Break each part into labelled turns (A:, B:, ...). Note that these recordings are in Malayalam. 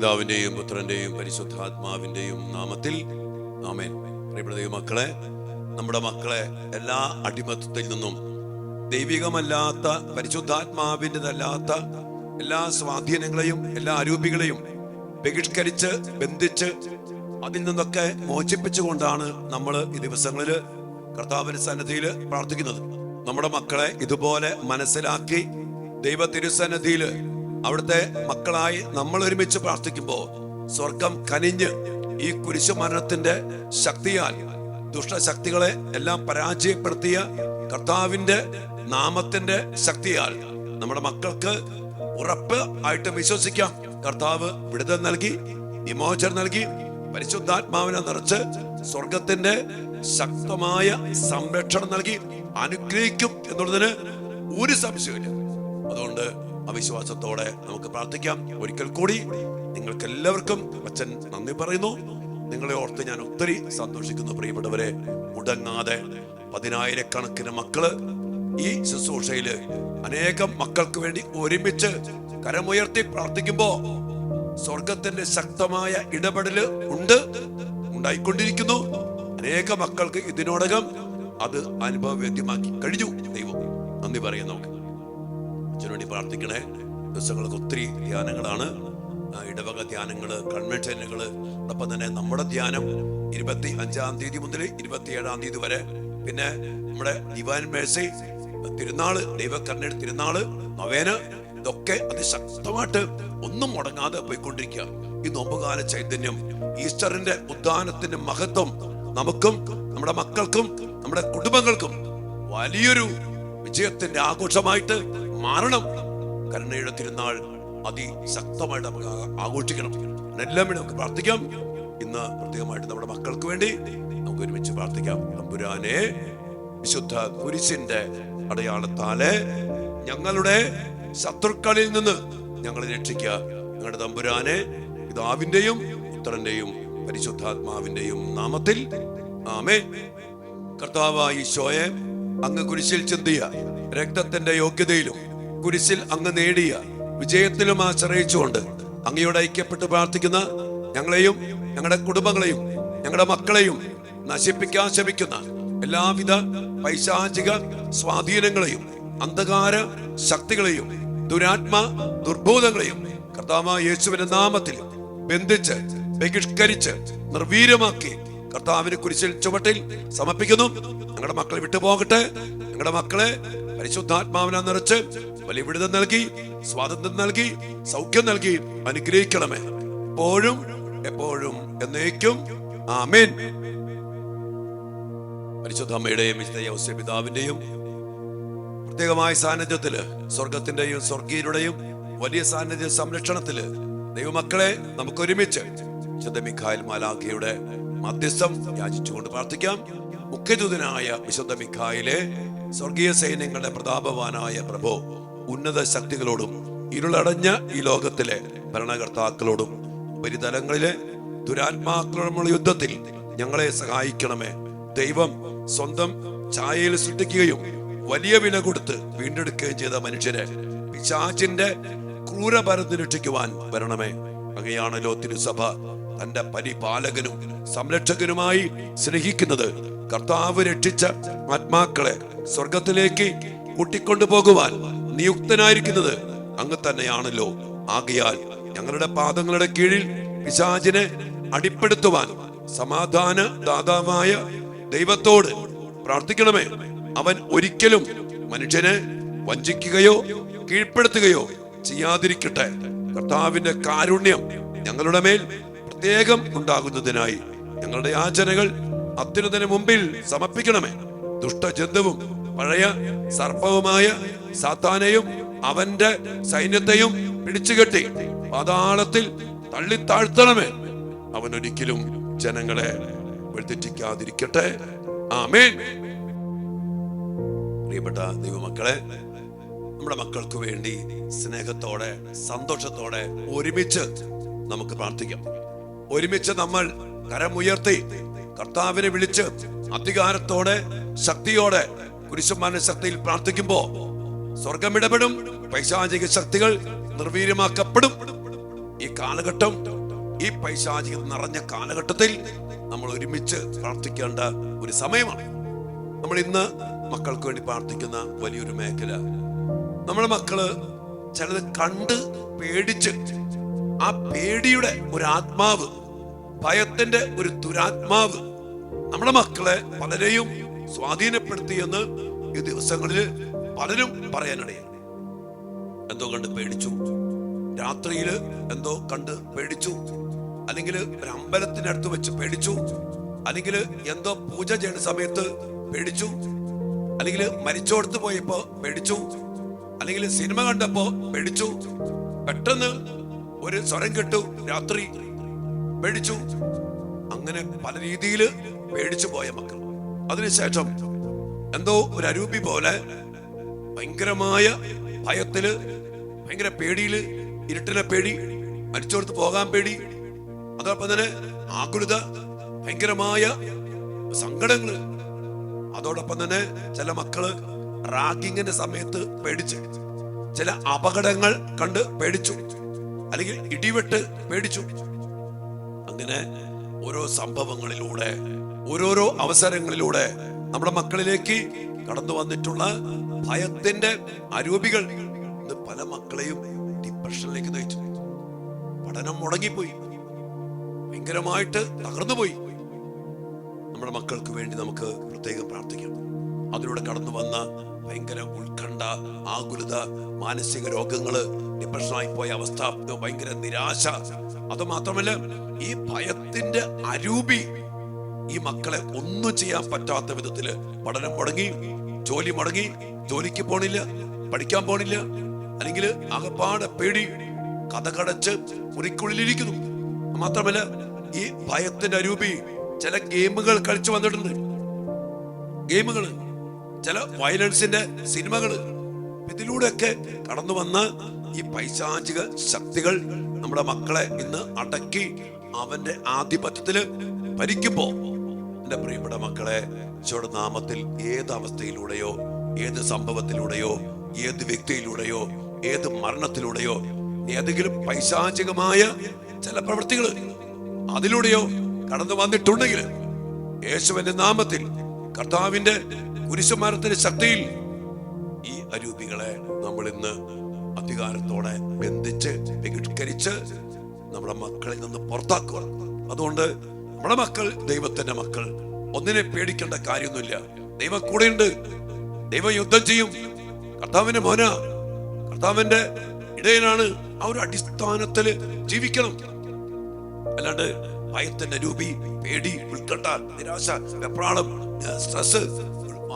A: പിതാവിന്റെയും പുത്രന്റെയും പരിശുദ്ധാത്മാവിന്റെയും നാമത്തിൽ ആമേൻ. പ്രിയപ്പെട്ട ദൈവമക്കളെ, നമ്മുടെ മക്കളെ എല്ലാ അടിമത്തത്തിൽ നിന്നും ദൈവികമല്ലാത്ത പരിശുദ്ധാത്മാവിൻ്റെതല്ലാത്ത എല്ലാ സ്വാധീനങ്ങളെയും എല്ലാ അരൂപികളെയും ബഹിഷ്കരിച്ച് ബന്ധിച്ച് അതിൽ നിന്നൊക്കെ മോചിപ്പിച്ചുകൊണ്ടാണ് നമ്മൾ ഈ ദിവസങ്ങളിൽ കർത്താവിന്റെ സന്നിധിയിൽ പ്രാർത്ഥിക്കുന്നത്. നമ്മുടെ മക്കളെ ഇതുപോലെ മനസ്സിലാക്കി ദൈവ തിരുസന്നിധിയിൽ അവിടുത്തെ മക്കളായി നമ്മൾ ഒരുമിച്ച് പ്രാർത്ഥിക്കുമ്പോൾ സ്വർഗം കനിഞ്ഞ് ഈ കുരിശുമരണത്തിന്റെ ശക്തിയാൽ ദുഷ്ടശക്തികളെ എല്ലാം പരാജയപ്പെടുത്തിയ കർത്താവിന്റെ നാമത്തിന്റെ ശക്തിയാൽ നമ്മുടെ മക്കൾക്ക് ഉറപ്പ് ആയിട്ട് വിശ്വസിക്കാം. കർത്താവ് വിടുതൽ നൽകി, വിമോചനം നൽകി, പരിശുദ്ധാത്മാവിനെ നിറച്ച് സ്വർഗത്തിന്റെ ശക്തമായ സംരക്ഷണം നൽകി അനുഗ്രഹിക്കും എന്നുള്ളതിന് ഒരു സംശയമില്ല. അതുകൊണ്ട് അവിശ്വാസത്തോടെ നമുക്ക് പ്രാർത്ഥിക്കാം. ഒരിക്കൽ കൂടി നിങ്ങൾക്ക് എല്ലാവർക്കും അച്ഛൻ നന്ദി പറയുന്നു. നിങ്ങളെ ഓർത്ത് ഞാൻ ഒത്തിരി സന്തോഷിക്കുന്നു. പ്രിയപ്പെട്ടവരെ, മുടങ്ങാതെ 10,000-കണക്കിന് മക്കള് ഈ ശുശ്രൂഷയില് അനേകം മക്കൾക്ക് വേണ്ടി ഒരുമിച്ച് കരമുയർത്തി പ്രാർത്ഥിക്കുമ്പോ സ്വർഗത്തിന്റെ ശക്തമായ ഇടപെടല് ഉണ്ടായിക്കൊണ്ടിരിക്കുന്നു. അനേക മക്കൾക്ക് ഇതിനോടകം അത് അനുഭവവേദ്യമാക്കി കഴിഞ്ഞു. ദൈവം നന്ദി പറയാം. നമുക്ക് അച്ഛനു വേണ്ടി പ്രാർത്ഥിക്കണേ. ദിവസങ്ങൾക്ക് ഒത്തിരി ധ്യാനങ്ങളാണ്, ഇടവക ധ്യാനങ്ങള്, കൺവെൻഷനുകള്. ഒപ്പം തന്നെ നമ്മുടെ ധ്യാനം 25-ാം തീയതി മുതൽ 27-ാം തീയതി വരെ. പിന്നെ നമ്മുടെ ഡിവൈൻ മേഴ്സി തിരുനാള്, ദൈവകരുണയുടെ തിരുനാള്, നൊവേന, ഇതൊക്കെ അതിശക്തമായിട്ട് ഒന്നും മുടങ്ങാതെ പോയിക്കൊണ്ടിരിക്കുക. ഈ നോമ്പുകാല ചൈതന്യം, ഈസ്റ്ററിന്റെ ഉദ്ധാനത്തിന്റെ മഹത്വം നമുക്കും നമ്മുടെ മക്കൾക്കും നമ്മുടെ കുടുംബങ്ങൾക്കും വലിയൊരു വിജയത്തിന്റെ ആഘോഷമായിട്ട് മാറണം. കരുണയുടെ തിരുനാൾ അതിശക്തമായിട്ട് നമുക്ക് ആഘോഷിക്കണം. എല്ലാം വേണ്ടി നമുക്ക് പ്രാർത്ഥിക്കാം. ഇന്ന് പ്രത്യേകമായിട്ട് നമ്മുടെ മക്കൾക്ക് വേണ്ടി നമുക്ക് ഒരുമിച്ച് പ്രാർത്ഥിക്കാം. തമ്പുരാനെ, വിശുദ്ധ കുരിശിന്റെ അടയാളത്താലെ ഞങ്ങളുടെ ശത്രുക്കളിൽ നിന്ന് ഞങ്ങളെ രക്ഷിക്കുക. ഞങ്ങളുടെ തമ്പുരാനെ, പിതാവിന്റെയും പുത്രന്റെയും പരിശുദ്ധാത്മാവിന്റെയും നാമത്തിൽ ആമേൻ. കർത്താവായ ഈശോയെ, അങ്ങ് കുരിശിൽ ചിന്തിയ രക്തത്തിന്റെ യോഗ്യതയിലും കുരിശിൽ അങ്ങ് നേടിയ വിജയത്തിലും ആശ്രയിച്ചുകൊണ്ട് അങ്ങയോട് ഐക്യപ്പെട്ട് പ്രാർത്ഥിക്കുന്ന ഞങ്ങളെയും ഞങ്ങളുടെ കുടുംബങ്ങളെയും ഞങ്ങളുടെ മക്കളെയും നശിപ്പിക്കാൻ ശ്രമിക്കുന്ന എല്ലാവിധ പൈശാചിക സ്വാധീനങ്ങളെയും അന്ധകാര ശക്തികളെയും ദുരാത്മ ദുർബോധങ്ങളെയും കർത്താവായ യേശുവിന്റെ നാമത്തിൽ ബന്ധിച്ച് ബഹിഷ്കരിച്ച് നിർവീര്യമാക്കി കർത്താവിന് കുരിശിൽ ചുവട്ടിൽ സമർപ്പിക്കുന്നു. ഞങ്ങളുടെ മക്കളെ വിട്ടുപോകട്ടെ. ഞങ്ങളുടെ മക്കളെ പരിശുദ്ധാത്മാവിനെ നിറച്ച് വലിയ വിടുതൽ നൽകി, സ്വാതന്ത്ര്യം നൽകി, സൗഖ്യം നൽകി അനുഗ്രഹിക്കണമേ. എപ്പോഴും എപ്പോഴും എന്നേക്കും ആമേൻ. പരിശുദ്ധ അമ്മയുടെയും വിശുദ്ധ യൗസേപ്പ് പിതാവിന്റെയും പ്രത്യേകമായ സാന്നിധ്യത്തില്, സ്വർഗത്തിന്റെയും സ്വർഗീയരുടെയും വലിയ സാന്നിധ്യ സംരക്ഷണത്തില് ദൈവമക്കളെ നമുക്ക് ഒരുമിച്ച് വിശുദ്ധ മിഖായേൽ മാലാഖയുടെ മധ്യസ്ഥം യാചിച്ചുകൊണ്ട് പ്രാർത്ഥിക്കാം. മുഖ്യദൂതനായ വിശുദ്ധ മിഖായേലെ, സ്വർഗീയ സൈന്യങ്ങളുടെ പ്രതാപവാനായ പ്രഭോ, ഉന്നത ശക്തികളോടും ഇരുളടഞ്ഞ ഈ ലോകത്തിലെ ഭരണകർത്താക്കളോടും ഉപരിതലങ്ങളിലെ ദുരാത്മാക്കളോടുമുള്ള യുദ്ധത്തിൽ ഞങ്ങളെ സഹായിക്കണമേ. ദൈവം സ്വന്തം ഛായയിൽ സൃഷ്ടിക്കുകയും വലിയ വില കൊടുത്ത് വീണ്ടെടുക്കുകയും ചെയ്ത മനുഷ്യരെ പിശാചിന്റെ ക്രൂരഭരത്തിൽ രക്ഷിക്കുവാൻ വരണമേ. അങ്ങനെയാണല്ലോ തിരുസഭ തന്റെ പരിപാലകനും സംരക്ഷകനുമായി സ്നേഹിക്കുന്നത്. കർത്താവ് രക്ഷിച്ച ആത്മാക്കളെ സ്വർഗത്തിലേക്ക് കൂട്ടിക്കൊണ്ടുപോകുവാൻ നിയുക്തനായിരിക്കുന്നത് അങ്ങ് തന്നെയാണല്ലോ. ആകയാൽ ഞങ്ങളുടെ പാദങ്ങളുടെ കീഴിൽ പിശാചിനെ അടിപ്പെടുത്തുവാൻ സമാധാന ദാതാവായ ദൈവത്തോട് പ്രാർത്ഥിക്കണമേ. അവൻ ഒരിക്കലും മനുഷ്യനെ വഞ്ചിക്കുകയോ കീഴ്പ്പെടുത്തുകയോ ചെയ്യാതിരിക്കട്ടെ. കർത്താവിന്റെ കാരുണ്യം ഞങ്ങളുടെ മേൽ പ്രത്യേകം ഉണ്ടാകുന്നതിനായി ഞങ്ങളുടെ യാചനകൾ അത്യുന്നതന് മുമ്പിൽ സമർപ്പിക്കണമേ. ദുഷ്ടജന്തുവും പഴയ സർപ്പവുമായ സാത്താനെയും അവന്റെ സൈന്യത്തെയും പിടിച്ചുകെട്ടി പാതാളത്തിൽ തള്ളിത്താഴ്ത്തണമേ. അവൻ ഒരിക്കലും ജനങ്ങളെ വഴിതെറ്റിക്കാതിരിക്കട്ടെ. ആമേൻ. പ്രിയപ്പെട്ട ദൈവമക്കളെ, നമ്മുടെ മക്കൾക്ക് വേണ്ടി സ്നേഹത്തോടെ സന്തോഷത്തോടെ ഒരുമിച്ച് നമുക്ക് പ്രാർത്ഥിക്കാം. ഒരുമിച്ച് നമ്മൾ കരമുയർത്തി കർത്താവിനെ വിളിച്ച് അധികാരത്തോടെ ശക്തിയോടെ കുരിശുമാന ശക്തിയിൽ പ്രാർത്ഥിക്കുമ്പോ സ്വർഗം ഇടപെടും. പൈശാചിക ശക്തികൾ നിർവീര്യമാക്കപ്പെടും. ഈ കാലഘട്ടം, ഈ പൈശാചികത നിറഞ്ഞ കാലഘട്ടത്തിൽ നമ്മൾ ഒരുമിച്ച് പ്രാർത്ഥിക്കേണ്ട ഒരു സമയമാണ്. നമ്മൾ ഇന്ന് മക്കൾക്ക് വേണ്ടി പ്രാർത്ഥിക്കുന്ന വലിയൊരു മേഖല, നമ്മുടെ മക്കള് ചിലത് കണ്ട് പേടിച്ച്, ആ പേടിയുടെ ഒരു ആത്മാവ്, ഭയത്തിന്റെ ഒരു ദുരാത്മാവ് നമ്മുടെ മക്കളെ പലരെയും സ്വാധീനപ്പെടുത്തിയെന്ന് ഈ ദിവസങ്ങളിൽ പലരും പറയാനിടയാണ്. എന്തോ കണ്ട് പേടിച്ചു, രാത്രിയില് എന്തോ കണ്ട് പേടിച്ചു, അല്ലെങ്കിൽ ഒരു അമ്പലത്തിനടുത്ത് വെച്ച് പേടിച്ചു, അല്ലെങ്കിൽ എന്തോ പൂജ ചെയ്യുന്ന സമയത്ത് പേടിച്ചു, അല്ലെങ്കിൽ മരിച്ചോടത്ത് പോയപ്പോ പേടിച്ചു, അല്ലെങ്കിൽ സിനിമ കണ്ടപ്പോ പേടിച്ചു, പെട്ടെന്ന് ഒരു സ്വരം കേട്ടു രാത്രി പേടിച്ചു. അങ്ങനെ പല രീതിയിൽ പേടിച്ചു പോയ മക്കൾ അതിനുശേഷം എന്തോ ഒരു അരൂപി പോലെ ഭയങ്കരമായ ഭയത്തില്, ഭയങ്കര പേടിയില്, ഇരുട്ടിനെ പേടി, മരിച്ചോടത്ത് പോകാൻ പേടി, അതോടൊപ്പം തന്നെ ആകുലത, ഭയങ്കരമായ സങ്കടങ്ങള്, അതോടൊപ്പം തന്നെ ചില മക്കള് റാഗിങ്ങിന്റെ സമയത്ത് പേടിച്ച്, ചില അപകടങ്ങൾ കണ്ട് പേടിച്ചു, അല്ലെങ്കിൽ ഇടിവെട്ട് പേടിച്ചു. അങ്ങനെ ഓരോ സംഭവങ്ങളിലൂടെ, ഓരോരോ അവസരങ്ങളിലൂടെ നമ്മുടെ മക്കളിലേക്ക് കടന്നു വന്നിട്ടുള്ള ഭയത്തിന്റെ അരൂപികൾ ഇന്ന് പല മക്കളെയും ഡിപ്രഷനിലേക്ക് നയിച്ചു. പഠനം മുടങ്ങിപ്പോയി, ഭയങ്കരമായിട്ട് തകർന്നുപോയി. നമ്മുടെ മക്കൾക്ക് വേണ്ടി നമുക്ക് പ്രത്യേകം പ്രാർത്ഥിക്കാം. അതിലൂടെ കടന്നു വന്ന ഭയങ്കര ഉത്കണ്ഠ, ആകുലത, മാനസിക രോഗങ്ങള്, ഡിപ്രഷനായി പോയ അവസ്ഥ, ഭയങ്കര നിരാശ, അത് മാത്രമല്ല ഈ ഭയത്തിന്റെ അരൂപി ഈ മക്കളെ ഒന്നും ചെയ്യാൻ പറ്റാത്ത വിധത്തില് പഠനം മുടങ്ങി, ജോലി മുടങ്ങി, ജോലിക്ക് പോണില്ല, പഠിക്കാൻ പോണില്ല, അല്ലെങ്കിൽ ആകപ്പാടെ പേടി, കഥകടച്ച് മുറിക്കുള്ളിലിരിക്കുന്നു. മാത്രമല്ല ഈ ഭയത്തിന്റെ അരൂപി ചില ഗെയിമുകൾ കളിച്ചു വന്നിട്ടുണ്ട്, ഗെയിമുകള്, ചില വയലൻസിന്റെ സിനിമകള്. ഇതിലൂടെയൊക്കെ കടന്നു വന്ന ഈ പൈശാചിക ശക്തികൾ നമ്മുടെ മക്കളെ ഇന്ന് അടക്കി അവന്റെ ആധിപത്യത്തില് ഭരിക്കുമ്പോ, എന്റെ പ്രിയപ്പെട്ട മക്കളെ, ഈശോയുടെ നാമത്തിൽ ഏത് അവസ്ഥയിലൂടെയോ, ഏത് സംഭവത്തിലൂടെയോ, ഏത് വ്യക്തിയിലൂടെയോ, ഏത് മരണത്തിലൂടെയോ, ഏതെങ്കിലും പൈശാചികമായ ചില പ്രവൃത്തികൾ അതിലൂടെയോ കടന്നു വന്നിട്ടുണ്ടെങ്കിൽ, യേശുവിന്റെ നാമത്തിൽ, കർത്താവിന്റെ കുരിശുമരണത്തിന്റെ ശക്തിയിൽ ഈ അരൂപികളെ നമ്മൾ ഇന്ന് അധികാരത്തോടെ ബന്ധിച്ച് ബഹിഷ്കരിച്ച് നമ്മുടെ മക്കളിൽ നിന്ന് പുറത്താക്കുക. അതുകൊണ്ട് നമ്മുടെ മക്കൾ ദൈവത്തിന്റെ മക്കൾ, ഒന്നിനെ പേടിക്കേണ്ട കാര്യമൊന്നുമില്ല. ദൈവം കൂടെയുണ്ട്, ദൈവം യുദ്ധം ചെയ്യും. കർത്താവിന്റെ മോന, കർത്താവിന്റെ ഇടയനാണ്. ആ ഒരു അടിസ്ഥാനത്തില് ജീവിക്കണം. അല്ലാണ്ട് ഭയത്തിന്റെ രൂപി, പേടി, ഉത്കണ്ഠ, നിരാശ, വെപ്രാളം, സ്ട്രെസ്,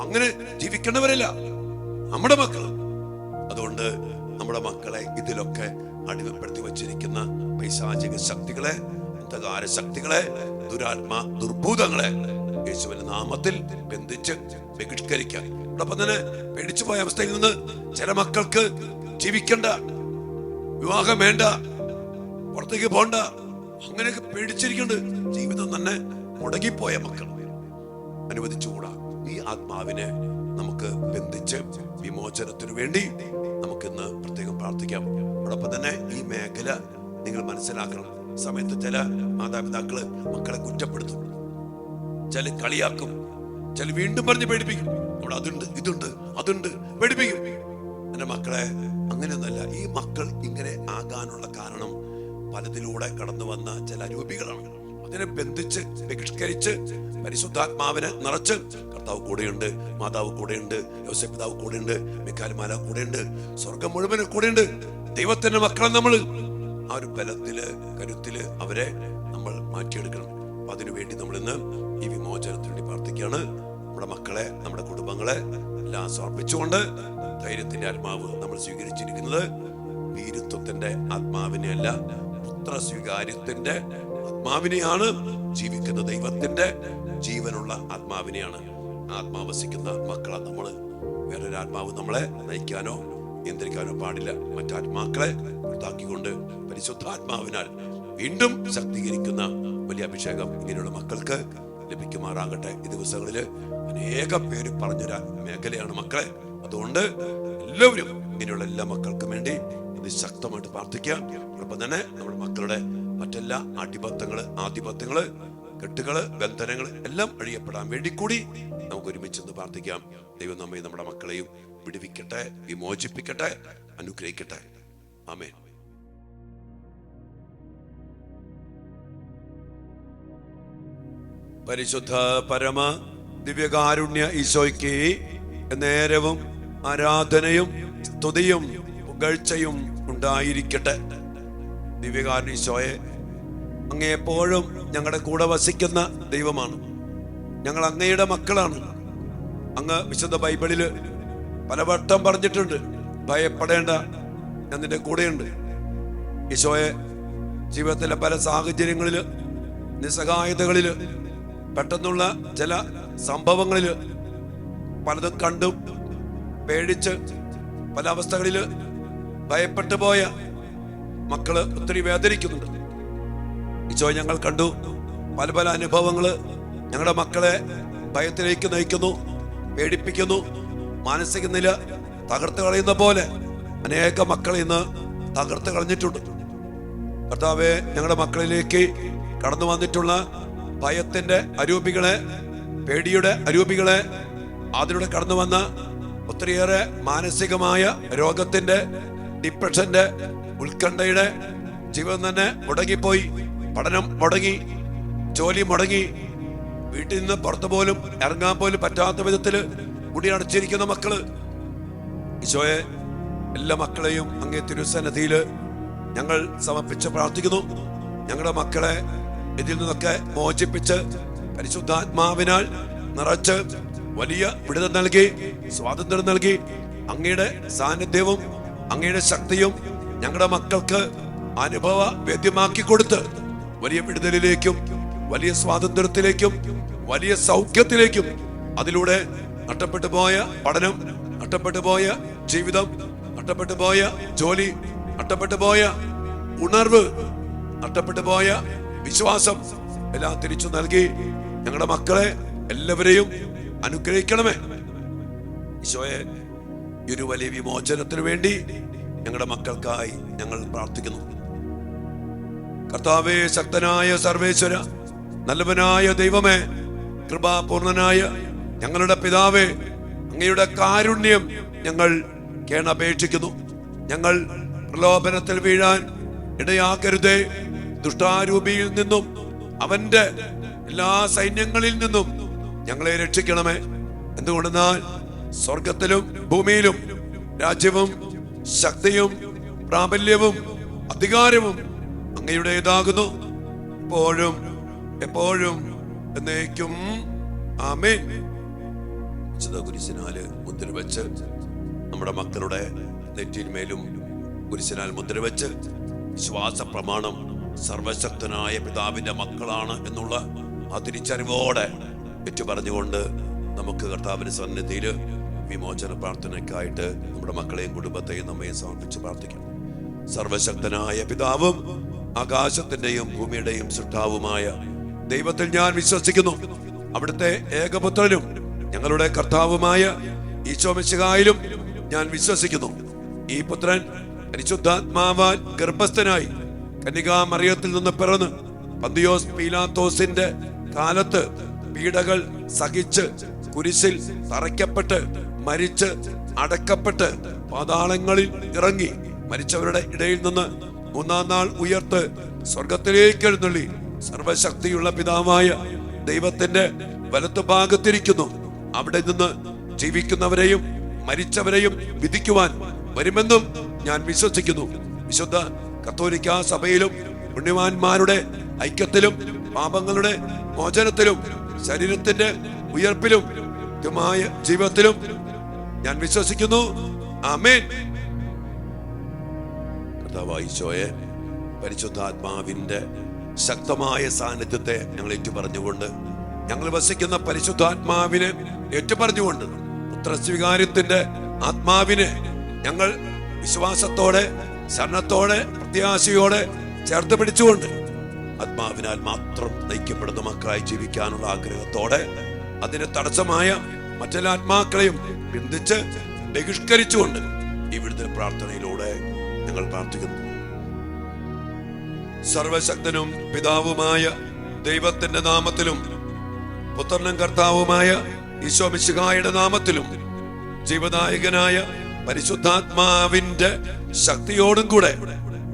A: അങ്ങനെ ജീവിക്കേണ്ടവരല്ല നമ്മുടെ മക്കൾ. അതുകൊണ്ട് നമ്മുടെ മക്കളെ ഇതിലൊക്കെ അടിമപ്പെടുത്തി വച്ചിരിക്കുന്ന പൈശാചിക ശക്തികളെ, അന്ധകാര ശക്തികളെ, ദുരാത്മാ ദുർഭൂതങ്ങളെ യേശുവിന്റെ നാമത്തിൽ ബന്ധിച്ച് ബഹിഷ്കരിക്കാൻ. അതോടൊപ്പം തന്നെ പേടിച്ചു പോയ അവസ്ഥയിൽ നിന്ന് ചില മക്കൾക്ക് ജീവിക്കണ്ട, വിവാഹം വേണ്ട, പുറത്തേക്ക് പോണ്ട, അങ്ങനെയൊക്കെ പേടിച്ചിരിക്കുന്നുണ്ട്. ജീവിതം തന്നെ മുടങ്ങിപ്പോയ മക്കൾ അനുവദിച്ചുകൂടാ. ഈ ആത്മാവിനെ നമുക്ക് ബന്ധിച്ച് വിമോചനത്തിനു വേണ്ടി നമുക്കിന്ന് പ്രത്യേകം പ്രാർത്ഥിക്കാം. അതോടൊപ്പം തന്നെ ഈ മേഖല നിങ്ങൾ മനസ്സിലാക്കണം. സമയത്ത് ചില മാതാപിതാക്കള് മക്കളെ കുറ്റപ്പെടുത്തും, ചില കളിയാക്കും, ചില വീണ്ടും പറഞ്ഞ് പേടിപ്പിക്കും. അവിടെ അതുണ്ട്, ഇതുണ്ട്, അതുണ്ട്, പേടിപ്പിക്കും. എന്റെ മക്കളെ, അങ്ങനെയൊന്നല്ല. ഈ മക്കൾ ഇങ്ങനെ ആകാനുള്ള കാരണം പലതിലൂടെ കടന്നു വന്ന ചില രൂപികളാണ്. അതിനെ ബന്ധിച്ച് ബഹിഷ്കരിച്ച് പരിശുദ്ധാത്മാവിനെ നിറച്ച് കർത്താവ് കൂടെയുണ്ട്, മാതാവ് കൂടെയുണ്ട്, യോസേപ്പ് പിതാവ് കൂടെയുണ്ട്, മിഖായേൽ മാലാഖ കൂടെയുണ്ട്, സ്വർഗം മുഴുവനും കൂടെയുണ്ട്. ദൈവത്തിന്റെ മക്കളെ നമ്മൾ ആ ഒരു ബലത്തില്, കരുത്തില് അവരെ നമ്മൾ മാറ്റിയെടുക്കണം. അപ്പൊ അതിനുവേണ്ടി നമ്മൾ ഇന്ന് ഈ വിമോചനത്തിന് വേണ്ടി പ്രാർത്ഥിക്കുകയാണ്. നമ്മുടെ മക്കളെ, നമ്മുടെ കുടുംബങ്ങളെ എല്ലാം സമർപ്പിച്ചുകൊണ്ട് ധൈര്യത്തിന്റെ ആത്മാവ് നമ്മൾ സ്വീകരിച്ചിരിക്കുന്നത് വീരത്വത്തിന്റെ ആത്മാവിനെ അല്ല, പുത്ര സ്വീകാര്യത്തിന്റെ ആത്മാവിനെയാണ്. ജീവിക്കുന്ന ദൈവത്തിന്റെ ജീവനുള്ള ആത്മാവിനെയാണ്. ആത്മാവസിക്കുന്ന മക്കളെ നമ്മള്, വേറൊരു ആത്മാവ് നമ്മളെ നയിക്കാനോ നിയന്ത്രിക്കാനോ പാടില്ല. മറ്റാത്മാക്കളെ പുറത്താക്കിക്കൊണ്ട് പരിശുദ്ധാത്മാവിനാൽ വീണ്ടും ശക്തീകരിക്കുന്ന വലിയ അഭിഷേകം ഇങ്ങനെയുള്ള മക്കൾക്ക് ലഭിക്കുമാറാകട്ടെ. ഈ ദിവസങ്ങളില് അനേക പേര് പറഞ്ഞൊരു മേഖലയാണ് മക്കളെ. അതുകൊണ്ട് എല്ലാവരും, ഇങ്ങനെയുള്ള എല്ലാ മക്കൾക്കും വേണ്ടി ശക്തമായിട്ട് പ്രാർത്ഥിക്കുക. ഒപ്പം തന്നെ നമ്മുടെ മക്കളുടെ മറ്റെല്ലാ ആധിപത്യങ്ങള്, കെട്ടുകള്, ബന്ധനങ്ങള് എല്ലാം അഴിയപ്പെടാൻ വേണ്ടി കൂടി നമുക്ക് ഒരുമിച്ച് പ്രാർത്ഥിക്കാം. ദൈവം നമ്മെ നമ്മുടെ മക്കളെയും വിടുവിക്കട്ടെ, വിമോചിപ്പിക്കട്ടെ, അനുഗ്രഹിക്കട്ടെ. ആമേൻ. പരിശുദ്ധ പരമ ദിവ്യകാരുണ്യ ഈശോയ്ക്ക് നേരവും ആരാധനയും സ്തുതിയും പുകഴ്ചയും ഉണ്ടായിരിക്കട്ടെ. ദിവ്യകാരുണ്യ ഈശോയെ, അങ്ങ് എപ്പോഴും ഞങ്ങളുടെ കൂടെ വസിക്കുന്ന ദൈവമാണ്. ഞങ്ങൾ അങ്ങയുടെ മക്കളാണ്. അങ്ങ് വിശുദ്ധ ബൈബിളില് പലവട്ടം പറഞ്ഞിട്ടുണ്ട്, ഭയപ്പെടേണ്ട, ഞാൻ നിന്റെ കൂടെയുണ്ട്. ഈശോയെ, ജീവിതത്തിലെ പല സാഹചര്യങ്ങളില്, നിസ്സഹായതകളില്, പെട്ടെന്നുള്ള ചില സംഭവങ്ങളില് പലതും കണ്ടും പേടിച്ച് പല അവസ്ഥകളില് ഭയപ്പെട്ടു പോയ മക്കള് ഒത്തിരി വേദനിക്കുന്നുണ്ട്. ഈശോ, ഞങ്ങൾ കണ്ടു പല പല അനുഭവങ്ങള് ഞങ്ങളുടെ മക്കളെ ഭയത്തിലേക്ക് നയിക്കുന്നു, പേടിപ്പിക്കുന്നു. മാനസിക നില തകർത്ത് കളയുന്ന പോലെ അനേക മക്കളെ ഇന്ന് തകർത്ത് കളഞ്ഞിട്ടുണ്ട്. കർത്താവേ, ഞങ്ങളുടെ മക്കളിലേക്ക് കടന്നു വന്നിട്ടുള്ള ഭയത്തിന്റെ അരൂപികളെ, പേടിയുടെ അരൂപികളെ, അതിലൂടെ കടന്നു വന്ന ഒത്തിരിയേറെ മാനസികമായ രോഗത്തിന്റെ, ഡിപ്രഷന്റെ, ഉത്കണ്ഠയുടെ ജീവിതം തന്നെ മുടങ്ങിപ്പോയി. പഠനം മുടങ്ങി, ജോലി മുടങ്ങി, വീട്ടിൽ നിന്ന് പുറത്തു പോലും ഇറങ്ങാൻ പോലും പറ്റാത്ത വിധത്തില് മുടി അടച്ചിരിക്കുന്ന മക്കള്. ഈശോയെ, എല്ലാ മക്കളെയും അങ്ങേ തിരുസന്നിധിയില് ഞങ്ങൾ സമർപ്പിച്ച് പ്രാർത്ഥിക്കുന്നു. ഞങ്ങളുടെ മക്കളെ ഇതിൽ നിന്നൊക്കെ മോചിപ്പിച്ച് പരിശുദ്ധാത്മാവിനാൽ നിറച്ച് വലിയ വിടുതൽ നൽകി, സ്വാതന്ത്ര്യം നൽകി, അങ്ങയുടെ സാന്നിധ്യവും അങ്ങയുടെ ശക്തിയും ഞങ്ങളുടെ മക്കൾക്ക് അനുഭവ വേദ്യമാക്കി കൊടുത്ത് വലിയ വിടുതലിലേക്കും വലിയ സ്വാതന്ത്ര്യത്തിലേക്കും വലിയ സൗഖ്യത്തിലേക്കും, അതിലൂടെ നഷ്ടപ്പെട്ടു പോയ പഠനം, നഷ്ടപ്പെട്ടു പോയ ജീവിതം, നഷ്ടപ്പെട്ടു പോയ ജോലി, നഷ്ടപ്പെട്ടു പോയ ഉണർവ്, നഷ്ടപ്പെട്ടു പോയ വിശ്വാസം എല്ലാം തിരിച്ചു നൽകി ഞങ്ങളുടെ മക്കളെ എല്ലാവരെയും അനുഗ്രഹിക്കണമേ. ഈശോയെ, ഈ ഒരു വലിയ വിമോചനത്തിന് വേണ്ടി ഞങ്ങളുടെ മക്കൾക്കായി ഞങ്ങൾ പ്രാർത്ഥിക്കുന്നു. കർത്താവേ, ശക്തനായ സർവേശ്വര, നല്ലവനായ ദൈവമേ, കൃപാപൂർണനായ ഞങ്ങളുടെ പിതാവേ, അങ്ങയുടെ കാരുണ്യം ഞങ്ങൾ കേണപേക്ഷിക്കുന്നു. ഞങ്ങൾ പ്രലോഭനത്തിൽ വീഴാൻ ഇടയാക്കരുതേ. ദുഷ്ടാരൂപിയിൽ നിന്നും അവന്റെ എല്ലാ സൈന്യങ്ങളിൽ നിന്നും ഞങ്ങളെ രക്ഷിക്കണമേ. എന്തുകൊണ്ടെന്നാൽ സ്വർഗത്തിലും ഭൂമിയിലും രാജ്യവും ശക്തിയും പ്രാബല്യവും അധികാരവും അങ്ങയുടേതാകുന്നു, എപ്പോഴും എപ്പോഴും എന്നേക്കും. ആമേൻ. വിശുദ്ധ കുരിശിനാല് മുദ്ര വെച്ച് നമ്മുടെ മക്കളുടെ നെറ്റിന്മേലും കുരിശിനാൽ മുദ്ര വെച്ച് വിശ്വാസ പ്രമാണം സർവശക്തനായ പിതാവിന്റെ മക്കളാണ് എന്നുള്ള ആ തിരിച്ചറിവോടെ ഏറ്റുപറഞ്ഞുകൊണ്ട് നമുക്ക് കർത്താവിന്റെ സന്നിധിയിൽ വിമോചന പ്രാർത്ഥനയ്ക്കായിട്ട് നമ്മുടെ മക്കളെയും കുടുംബത്തെയും നമ്മയും സമർപ്പിച്ച് പ്രാർത്ഥിക്കാം. സർവശക്തനായ പിതാവും ആകാശത്തിന്റെയും ഭൂമിയുടെയും സൃഷ്ടാവുമായ ദൈവത്തിൽ ഞാൻ വിശ്വസിക്കുന്നു. അവിടുത്തെ ഏകപുത്രനും ഞങ്ങളുടെ കർത്താവുമായ ഈശോ മിശിഹായിലും ഞാൻ വിശ്വസിക്കുന്നു. ഈ പുത്രൻ പരിശുദ്ധാത്മാവാൽ ഗർഭസ്ഥനായി കന്യകാ മറിയത്തിൽ നിന്ന് പിറന്ന് പന്തിയോസ് പീലാത്തോസിന്റെ കാലത്ത് പീഡകൾ സഹിച്ച് കുരിശിൽ തറയ്ക്കപ്പെട്ട് മരിച്ച് അടക്കപ്പെട്ട് പാതാളങ്ങളിൽ ഇറങ്ങി മരിച്ചവരുടെ ഇടയിൽ നിന്ന് മൂന്നാം നാൾ ഉയർത്ത് സ്വർഗത്തിലേക്ക് എഴുന്നള്ളി സർവശക്തിയുള്ള പിതാവായ ദൈവത്തിന്റെ വലത്തുഭാഗത്തിരിക്കുന്നു. അവിടെ നിന്ന് ജീവിക്കുന്നവരെയും മരിച്ചവരെയും വിധിക്കുവാൻ വരുമെന്നും ഞാൻ വിശ്വസിക്കുന്നു. വിശുദ്ധ കത്തോലിക്കാ സഭയിലും പുണ്യവാന്മാരുടെ ഐക്യത്തിലും പാപങ്ങളുടെ മോചനത്തിലും ശരീരത്തിന്റെ ഉയർപ്പിലും നിത്യമായ ജീവിതത്തിലും ഞാൻ വിശ്വസിക്കുന്നു. ആമേൻ. കർത്താവായ ഈശോയെ, പരിശുദ്ധാത്മാവിന്റെ ശക്തമായ സാന്നിധ്യത്തെ ഞങ്ങൾ ഏറ്റുപറഞ്ഞുകൊണ്ട്, ഞങ്ങൾ വസിക്കുന്ന പരിശുദ്ധാത്മാവിനെ ഏറ്റുപറഞ്ഞുകൊണ്ട്, പുത്രസ്വീകാര്യത്തിന്റെ ആത്മാവിനെ ഞങ്ങൾ വിശ്വാസത്തോടെ, ശരണത്തോടെ, പ്രത്യാശയോടെ ചേർത്ത് പിടിച്ചുകൊണ്ട് ആത്മാവിനാൽ മാത്രം നയിക്കപ്പെടുന്ന മക്കളായി ജീവിക്കാനുള്ള ആഗ്രഹത്തോടെ അതിന് തടസ്സമായ മറ്റെല്ലാ ആത്മാക്കളെയും ബന്ധിച്ച് ബഹിഷ്കരിച്ചുകൊണ്ട് ഈ വിടുതൽ പ്രാർത്ഥനയിലൂടെ ഞങ്ങൾ പ്രാർത്ഥിക്കുന്നു. സർവശക്തനും പിതാവുമായ ദൈവത്തിന്റെ നാമത്തിലും പുത്രനും കർത്താവുമായ ഈശോ മിശിഹായുടെ നാമത്തിലും ജീവനായകനായ പരിശുദ്ധാത്മാവിന്റെ ശക്തിയോടും കൂടെ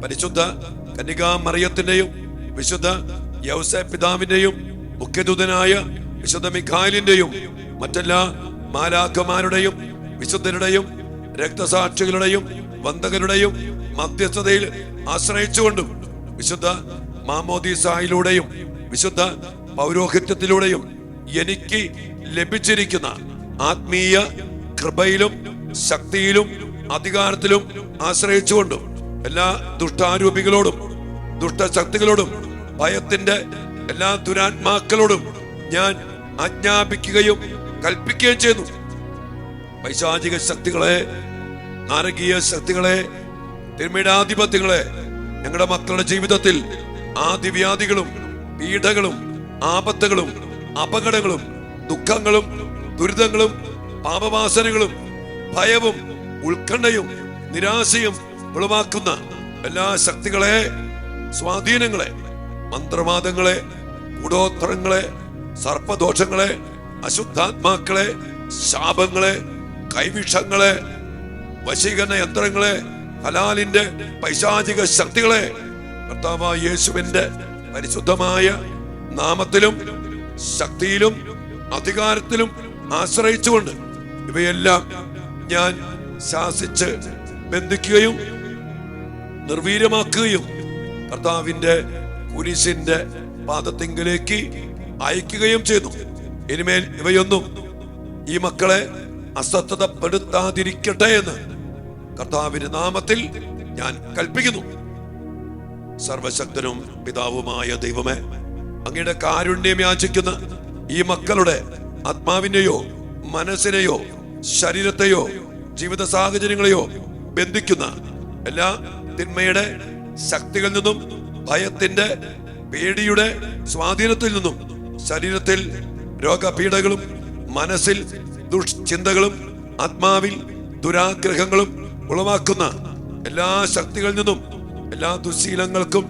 A: പരിശുദ്ധ കന്യകാ മറിയത്തിന്റെയും വിശുദ്ധ യൗസേപ്പ് പിതാവിന്റെയും മുഖ്യദൂതനായ വിശുദ്ധ മിഖായേലിന്റെയും മറ്റെല്ലാ മാലാഖമാരുടെയും വിശുദ്ധരുടെയും രക്തസാക്ഷികളുടെയും വന്ദകരുടെയും മധ്യസ്ഥതയിൽ ആശ്രയിച്ചുകൊണ്ടും വിശുദ്ധ മാമോദീസായിലൂടെയും വിശുദ്ധ പൗരോഹിത്യത്തിലൂടെയും എനിക്ക് ലഭിച്ചിരിക്കുന്ന ആത്മീയ കൃപയിലും ശക്തിയിലും അധികാരത്തിലും ആശ്രയിച്ചുകൊണ്ടും എല്ലാ ദുഷ്ടാരൂപികളോടും ദുഷ്ടശക്തികളോടും ഭയത്തിന്റെ എല്ലാ ദുരാത്മാക്കളോടും ഞാൻ ആജ്ഞാപിക്കുകയും കൽപ്പിക്കുകയും ചെയ്യുന്നു. പൈശാചിക ശക്തികളെ, നാരകീയ ശക്തികളെ, തിന്മയാധിപത്യങ്ങളെ ഞങ്ങളുടെ മക്കളുടെ ജീവിതത്തിൽ ആദിവ്യാധികളും പീഡകളും ആപത്തുകളും അപകടങ്ങളും ദുഃഖങ്ങളും ദുരിതങ്ങളും പാപവാസനകളും ഭയവും ഉത്കണ്ഠയും നിരാശയും ഉളവാക്കുന്ന എല്ലാ ശക്തികളെ, സ്വാധീനങ്ങളെ, മന്ത്രവാദങ്ങളെ, കൂടോത്രങ്ങളെ, സർപ്പദോഷങ്ങളെ, അശുദ്ധാത്മാക്കളെ, ശാപങ്ങളെ, കൈവിഷങ്ങളെ, വശീകരണ യന്ത്രങ്ങളെ, ഹലാലിന്റെ പൈശാചിക ശക്തികളെ കർത്താവായ യേശുവിന്റെ പരിശുദ്ധമായ നാമത്തിലും ശക്തിയിലും അധികാരത്തിലും ആശ്രയിച്ചുകൊണ്ട് ഇവയെല്ലാം ഞാൻ ശാസിച്ച് ബന്ധിക്കുകയും നിർവീര്യമാക്കുകയും കർത്താവിന്റെ കുരിശിന്റെ പാദത്തിങ്കിലേക്ക് അയക്കുകയും ചെയ്തു. ഇനിമേൽ ഇവയൊന്നും ഈ മക്കളെ അസ്വസ്ഥതപ്പെടുത്താതിരിക്കട്ടെ എന്ന് കർത്താവിന്റെ നാമത്തിൽ ഞാൻ കൽപ്പിക്കുന്നു. സർവശക്തനും പിതാവുമായ ദൈവമേ, അങ്ങയുടെ കാരുണ്യം യാചിക്കുന്ന ഈ മക്കളുടെ ആത്മാവിനെയോ മനസ്സിനെയോ ശരീരത്തെയോ ജീവിത സാഹചര്യങ്ങളെയോ ബന്ധിക്കുന്ന എല്ലാ തിന്മയുടെ ശക്തികളിൽ നിന്നും ഭയത്തിന്റെ പേടിയുടെ സ്വാധീനത്തിൽ നിന്നും ശരീരത്തിൽ രോഗപീഠകളും മനസ്സിൽ ദുഷ്ചിന്തകളും ആത്മാവിൽ ദുരാഗ്രഹങ്ങളും ഉളവാക്കുന്ന എല്ലാ ശക്തികളിൽ നിന്നും എല്ലാ ദുശീലങ്ങൾക്കും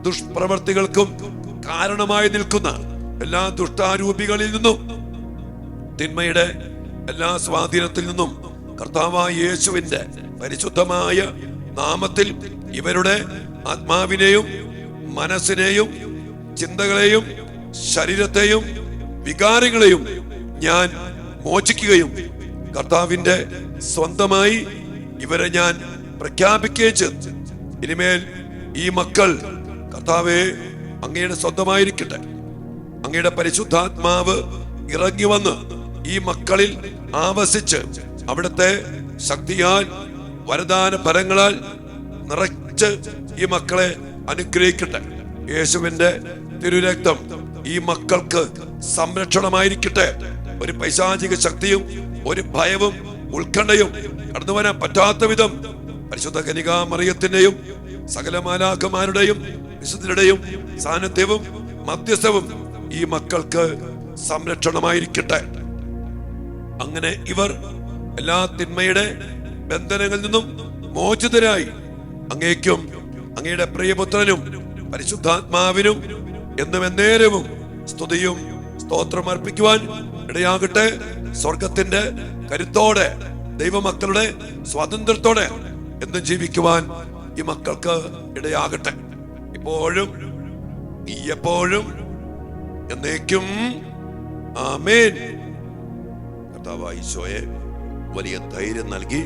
A: ദുഷ്പ്രവർത്തികൾക്കും കാരണമായി നിൽക്കുന്ന എല്ലാ ദുഷ്ടാരൂപികളിൽ നിന്നും തിന്മയുടെ എല്ലാ സ്വാധീനത്തിൽ നിന്നും കർത്താവായ യേശുവിന്റെ പരിശുദ്ധമായ നാമത്തിൽ ഇവരുടെ ആത്മാവിനെയും മനസ്സിനെയും ചിന്തകളെയും ശരീരത്തെയും വികാരങ്ങളെയും ഞാൻ മോചിക്കുകയും കർത്താവിന്റെ സ്വന്തമായി ഇവരെ ഞാൻ പ്രഖ്യാപിക്കുകയും ചെയ്തു. ഇനിമേൽ ഈ മക്കൾ കർത്താവെ അങ്ങയുടെ സ്വന്തമായിരിക്കട്ടെ. അങ്ങയുടെ പരിശുദ്ധാത്മാവ് ഇറങ്ങി വന്ന് ഈ മക്കളിൽ ആവസിച്ച് അവിടുത്തെ ശക്തിയാൽ വരദാന ഫലങ്ങളാൽ നിറച്ച് ഈ മക്കളെ അനുഗ്രഹിക്കട്ടെ. യേശുവിന്റെ തിരുരക്തം ഈ മക്കൾക്ക് സംരക്ഷണമായിരിക്കട്ടെ. ഒരു പൈശാചിക ശക്തിയും ഒരു ഭയവും ഉത്കണ്ഠയും കടന്നു വരാൻ പറ്റാത്ത വിധം പരിശുദ്ധ കന്യകാ മറിയത്തിന്റെയും സകല മാലാഖമാരുടെയും വിശുദ്ധരുടെയും സാന്നിധ്യവും മധ്യസ്ഥവും ഈ മക്കൾക്ക് സംരക്ഷണമായിരിക്കട്ടെ. അങ്ങനെ ഇവർ എല്ലാ തിന്മയുടെ ബന്ധനങ്ങളിൽ നിന്നും മോചിതരായി അങ്ങേക്കും അങ്ങയുടെ പ്രിയപുത്രനും പരിശുദ്ധാത്മാവിനും എന്നും എന്നേരവും സ്തുതിയും സ്തോത്രം അർപ്പിക്കുവാൻ ഇടയാകട്ടെ. സ്വർഗത്തിന്റെ കരുത്തോടെ ദൈവമക്കളുടെ സ്വാതന്ത്ര്യത്തോടെ എന്നും ജീവിക്കുവാൻ ഈ മക്കൾക്ക് ഇടയാകട്ടെ. ഇപ്പോഴും എപ്പോഴും എന്നേക്കും ആമേൻ. കർത്താവായ ഈശോയെ വലിയ ധൈര്യം നൽകി,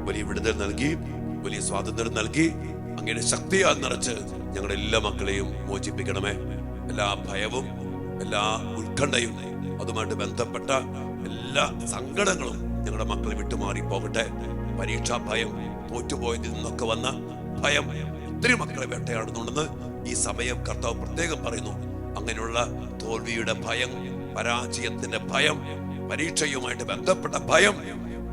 A: വലിയ വിടുതൽ നൽകി, വലിയ സ്വാതന്ത്ര്യം നൽകി അങ്ങയുടെ ശക്തിയാൽ നിറച്ച് ഞങ്ങളുടെ എല്ലാ മക്കളെയും മോചിപ്പിക്കണമേ. എല്ലാ ഭയവും എല്ലാ ഉത്കണ്ഠയും അതുമായിട്ട് ബന്ധപ്പെട്ട എല്ലാ സങ്കടങ്ങളും ഞങ്ങളുടെ മക്കളെ വിട്ടുമാറി പോകട്ടെ. പരീക്ഷാ ഭയം, തോറ്റുപോയതിൽ നിന്നൊക്കെ വന്ന ഭയം ഒത്തിരി മക്കളെ വേട്ടയാടുന്നുണ്ടെന്ന് ഈ സമയം കർത്താവ് പ്രത്യേകം പറയുന്നു. അങ്ങനെയുള്ള തോൽവിയുടെ ഭയം, പരാജയത്തിന്റെ ഭയം, പരീക്ഷയുമായിട്ട് ബന്ധപ്പെട്ട ഭയം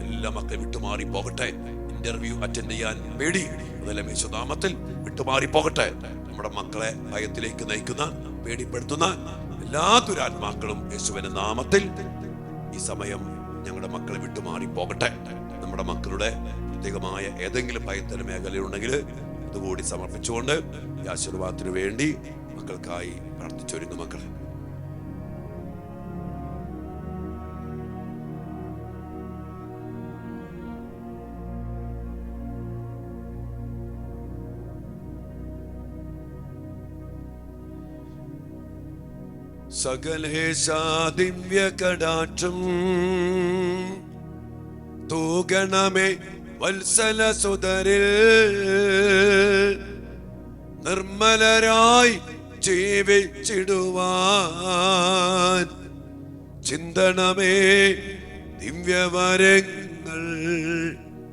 A: എല്ലാ മക്കളെ വിട്ടുമാറി പോകട്ടെ. ഇന്റർവ്യൂ അറ്റൻഡ് ചെയ്യാൻ പേടി, അതെല്ലാം യേശുനാമത്തിൽ വിട്ടുമാറി പോകട്ടെ. നമ്മുടെ മക്കളെ ഭയത്തിലേക്ക് നയിക്കുന്ന, പേടിപ്പെടുത്തുന്ന എല്ലാ ദുരാത്മാക്കളും യേശുവിന്റെ നാമത്തിൽ ഈ സമയം ഞങ്ങളുടെ മക്കളെ വിട്ടുമാറി പോകട്ടെ. നമ്മുടെ മക്കളുടെ പ്രത്യേകമായ ഏതെങ്കിലും ഭയത്തിന് മേഖലയുണ്ടെങ്കിൽ അതുകൂടി സമർപ്പിച്ചുകൊണ്ട് ഈ ആശീർവാദത്തിന് വേണ്ടി മക്കൾക്കായി പ്രാർത്ഥിച്ചൊരുങ്ങും. മക്കളെ, സകലേശാ ദിവ്യ കടാക്ഷം തൂകണമേ വത്സല സുതരിൽ, നിർമ്മലരായി ജീവിച്ചിടുവാൻ ചിന്തണമേ ദിവ്യവരങ്ങൾ.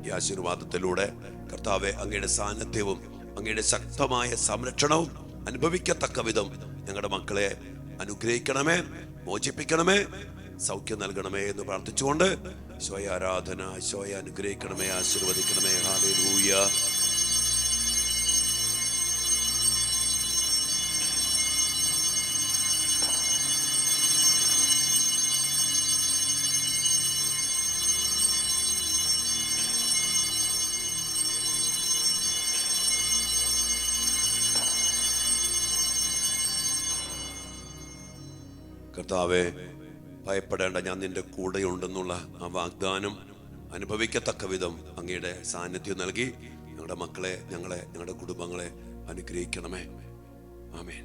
A: ഈ ആശീർവാദത്തിലൂടെ കർത്താവെ, അങ്ങയുടെ സാന്നിധ്യവും അങ്ങയുടെ ശക്തമായ സംരക്ഷണവും അനുഭവിക്കത്തക്ക വിധം ഞങ്ങളുടെ മക്കളെ അനുഗ്രഹിക്കണമേ, മോചിപ്പിക്കണമേ, സൗഖ്യം നൽകണമേ എന്ന് പ്രാർത്ഥിച്ചുകൊണ്ട് ഈശോയെ ആരാധന, ഈശോയെ അനുഗ്രഹിക്കണമേ, ആശീർവദിക്കണമേ. ഹല്ലേലൂയ. കർത്താവെ, ഭയപ്പെടേണ്ട, ഞാൻ നിന്റെ കൂടെയുണ്ടെന്നുള്ള ആ വാഗ്ദാനം അനുഭവിക്കത്തക്ക വിധം അങ്ങയുടെ സാന്നിധ്യം നൽകി ഞങ്ങളുടെ മക്കളെ, ഞങ്ങളുടെ കുടുംബങ്ങളെ അനുഗ്രഹിക്കണമേ. ആമേൻ.